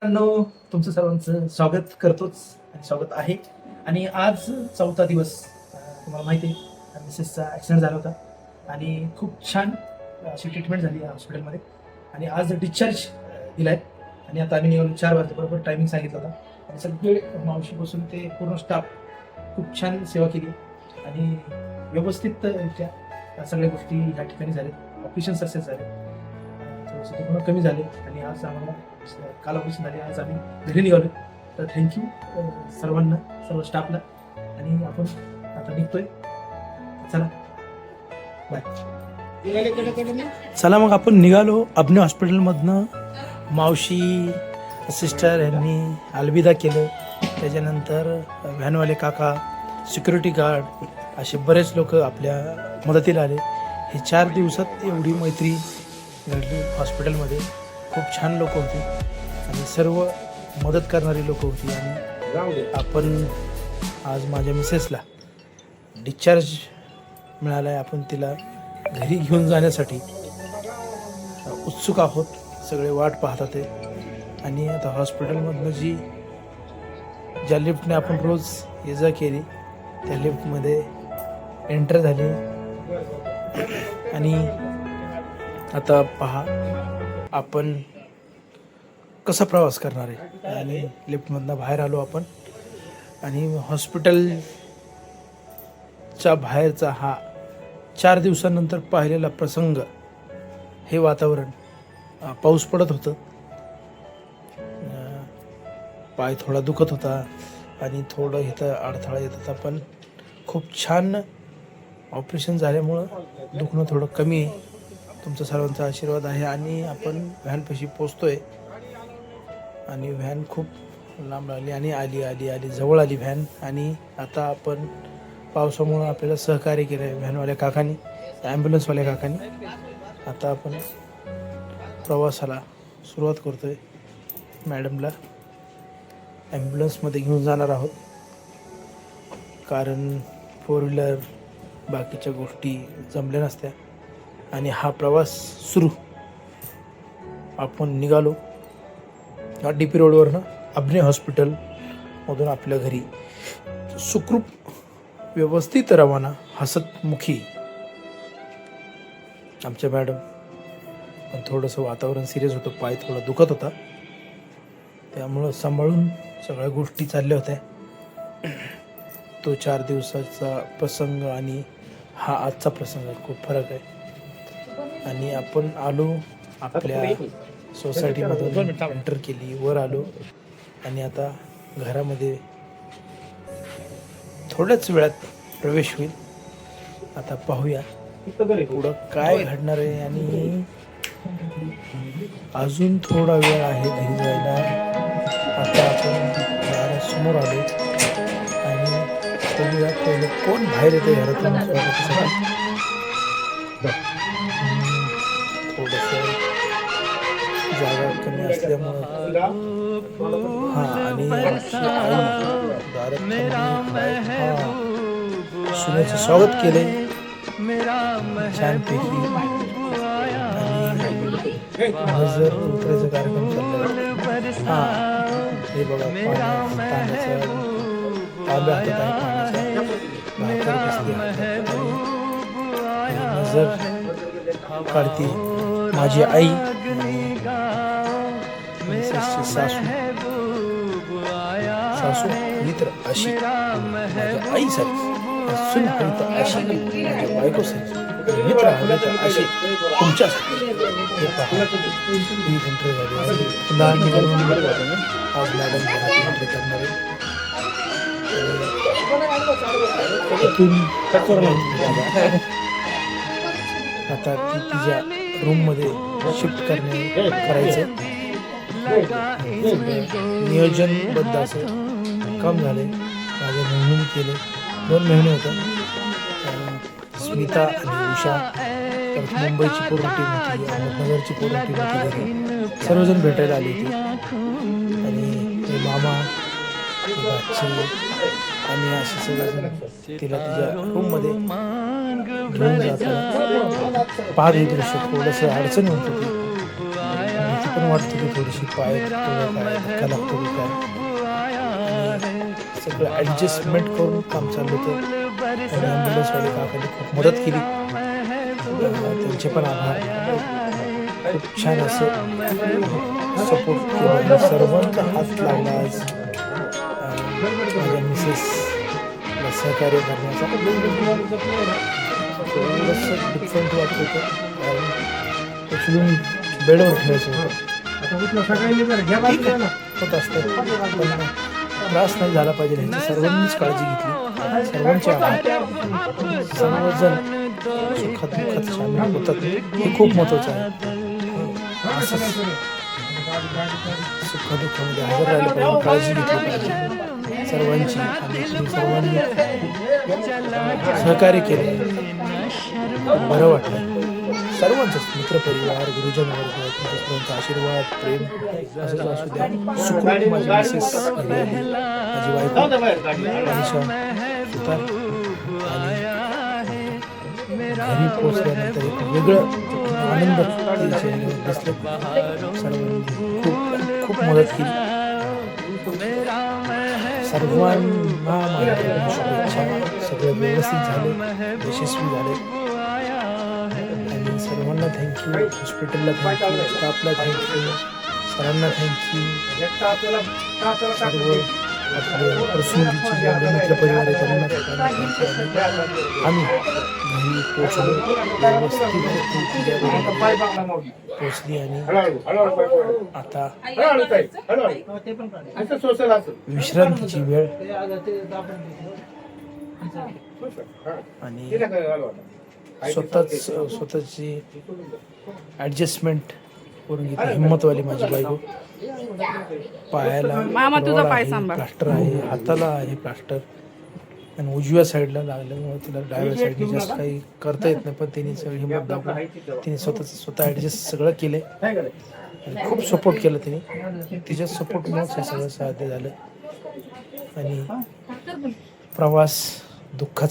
मित्रांनो, तुमचं सर्वांचं स्वागत करतोच आणि स्वागत आहे. आणि आज 4था दिवस. तुम्हाला माहिती आहे मिसेसचा ॲक्सिडेंट झाला होता आणि खूप छान अशी ट्रीटमेंट झाली हॉस्पिटलमध्ये आणि आज डिस्चार्ज दिला आहे. आणि आता आम्ही निघालो 4 वाजल्याबरोबर टायमिंग सांगितलं होता आणि सगळे मावशीपासून ते पूर्ण स्टाफ खूप छान सेवा केली आणि व्यवस्थितरित्या सगळ्या गोष्टी ह्या ठिकाणी झाल्या. ऑपरेशन सक्सेस झाले, थोडंसं दुखणं कमी झाले आणि आज आम्हाला काल ऑपरेशन झाले. आज आम्ही घरी निघालो. तर थँक्यू सर्वांना, सर्व स्टाफला. आणि आपण आता निघतोय. चला बाय. चला मग आपण निघालो अभने हॉस्पिटलमधनं. मावशी सिस्टर यांनी अलविदा केलं. त्याच्यानंतर व्हॅनवाले काका, सिक्युरिटी गार्ड असे बरेच लोक आपल्या मदतीला आले. हे 4 दिवसात एवढी मैत्री घडली हॉस्पिटलमध्ये. खूप छान लोक होती आणि सर्व मदत करणारी लोक होती. आणि आपण आज माझ्या मिसेसला डिस्चार्ज मिळाला आहे. आपण तिला घरी घेऊन जाण्यासाठी उत्सुक आहोत. सगळे वाट पाहतात ते. आणि आता हॉस्पिटलमधनं ज्या लिफ्टने आपण रोज ये जा केली त्या लिफ्टमध्ये एंटर झाली. आणि आता पहा आपण कसा प्रवास करणार आहे. आणि लिफ्टमधनं बाहेर आलो आपण. आणि हॉस्पिटलच्या बाहेरचा हा 4 दिवसानंतर पाहिलेला प्रसंग. हे वातावरण, पाऊस पडत होतं, पाय थोडा दुखत होता आणि थोडं इथं अडथळा येत होता. पण खूप छान ऑपरेशन झाल्यामुळं दुखणं थोडं कमी आहे. तुमचा सर्वांचा आशीर्वाद आहे. आणि आपण व्हॅनपाशी पोचतोय आणि व्हॅन खूप लांब लागली आणि आली जवळ आली व्हॅन. आणि आता आपण पावसामुळं आपल्याला सहकार्य केलं आहे व्हॅनवाल्या काकांनी, ॲम्ब्युलन्सवाल्या काकांनी. आता आपण प्रवासाला सुरुवात करतोय. मॅडमला ॲम्ब्युलन्समध्ये घेऊन जाणार आहोत कारण 4 व्हीलर बाकीच्या गोष्टी जमल्या नसत्या. आणि हा प्रवास सुरू. आपण निघालो DP रोडवरनं अभने हॉस्पिटलमधून आपल्या घरी. सुखरूप व्यवस्थित रवाना, हसतमुखी आमच्या मॅडम. पण थोडंसं वातावरण सिरियस होतं, पाय थोडा दुखत होता, त्यामुळं सांभाळून सगळ्या गोष्टी चालल्या होत्या. तो 4 दिवसाचा प्रसंग आणि हा आजचा प्रसंग खूप फरक आहे. आणि आपण आलो आपल्या सोसायटीमधून, एंटर केली, वर आलो आणि आता घरामध्ये थोड्याच वेळात प्रवेश होईल. आता पाहूया पुढं काय घडणार आहे. आणि अजून थोडा वेळ आहे घरी जायला. आता आपण घरासमोर आलो आणि बघूया पहिले कोण बाहेर येते घरातून स्वागतासाठी. थोडंसं जागा कमी असल्यामुळं आणि सुनेचं स्वागत केलंय छानपैकी. आणि नजर उतरायचा कार्यक्रम चाललाय. हे बघा तांब्या हातात आहे पाण्याचा. नजर काढते माझी आई, सासू मित्र अशी माझ्या आई सारखी, सून हवी तर अशी माझ्या बायको सारखी, मित्र हवे तर असे तुमच्यासाठी. हे पहा ही एंट्री झाली. पुन्हा आज मॅडम एंट्री करणार आहे. आता ती तिच्या रूममध्ये शिफ्ट करायचं नियोजनबद्ध असं काम झाले. माझ्या मेहनत केले. 2 महिने होतं. स्मिता आणि उषा, परत मुंबईची पूर्ण टीम होती, अहमदनगरची पूर्ण टीम होती घरी. सर्वजण भेटायला आली होती. आणि ते मामा, बाची आणि असे सगळेजण तिला तिच्या रूममध्ये घेऊन जातात. पाहत हे दृश्य थोडंसं अडचण होत होती. पण वाटतं की थोडीशी पाय धक्का लागतो की काय. आणि सगळं ॲडजस्टमेंट करून काम चाललं होतं. आणि ॲम्ब्युलन्सवाले काकांनी खूप मदत केली, त्यांचे पण आभार. खूप छान असं सपोर्ट केला, सर्वांचा हात लागला आज माझ्या मिसेसला सहकार्य करण्याचा. थोडंसं डिफरंट वाटत होतं, कारण उचलून बेडवर ठेवायचं होत असतं, पण त्रास नाही झाला पाहिजे ह्याची सर्वांनीच काळजी घेतली. सर्वांचे आभार. सर्वजण सुखात दुःखात सामील होतात, हे खूप महत्त्वाचं आहे. असंच सुखदुःखामध्ये हजर राहिलं पाहिजे, काळजी घेतली पाहिजे सर्वांची. आणि सर्वांनी सहकार्य केलं, बरं वाटलं. सर्वांचंच मित्रपरिवार, गुरुजन वर्ग, सर्वांचा आशीर्वाद, प्रेम असंच असू द्या. सुखरूप माझी मिसेस घरी आली, माझी बायको मनीषा सुतार. आणि घरी पोचल्यानंतर एक वेगळं आनंद दिसलं. सर्वांनी खूप खूप मदत केली. सर्वांना माझ्याकडून शुभेच्छा. सगळं व्यवस्थित झाले, यशस्वी झाले. आणि सर्वांना थँक्यू, हॉस्पिटलला थँक्यू, स्टाफला थँक्यू, सरांना थँक्यू. सर्व आपले प्रसूनजीचे जेवढे मित्रपरिवार आहे त्यांना आम्ही घरी पोचलो, व्यवस्थित पोचली. आणि आता विश्रांतीची वेळ. आणि स्वतःची ॲडजस्टमेंट करून घेतली. हिंमतवाली माझी बायको. पायाला प्लास्टर आहे, हाताला आहे प्लास्टर, आणि उजव्या साईडला लागल्यामुळे तिला डाव्या साईडने जास्त काही करता येत नाही. पण तिने सगळी हिंमत दाखवून तिने स्वतः ॲडजस्ट सगळं केलं. आणि खूप सपोर्ट केलं तिने. तिच्या सपोर्टमुळेच हे सगळं साध्य झालं. आणि प्रवास दुःखाचा